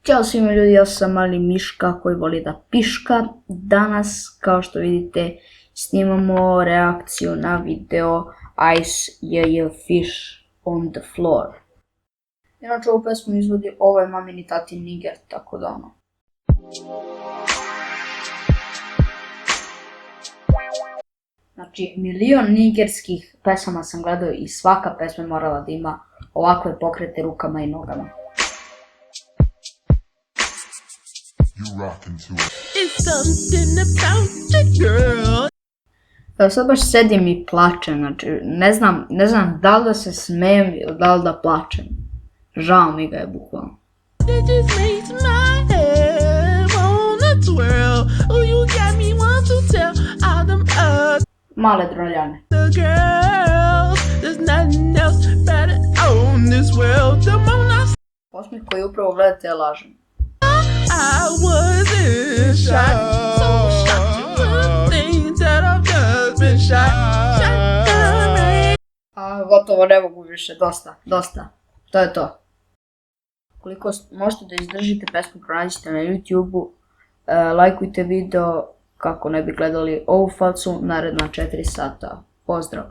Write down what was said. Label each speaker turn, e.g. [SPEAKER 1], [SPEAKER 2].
[SPEAKER 1] Ćao svima ljudi, ja sam Mali Miška koji voli da piška. Danas, kao što vidite, snimamo reakciju na video Ice Fish on the Floor. Inače, ovu pesmu izvodi ovaj mamini tatin Niger, tako da ono. Znači, milion nigerskih pesama sam gledao i svaka pesma morala da ima ovakve pokrete rukama i nogama. Sad baš sedim i plačem, znači ne znam da li da se smijem ili da li da plačem. Žao mi ga je bukvalno. Male droljane. Osmih koji upravo gledate je lažem. Gotovo, ne mogu više, dosta. To je to. Koliko možete da izdržite pesmu, pronađite na YouTube-u, lajkujte video kako ne bi gledali ovu facu naredna 4 sata. Pozdrav!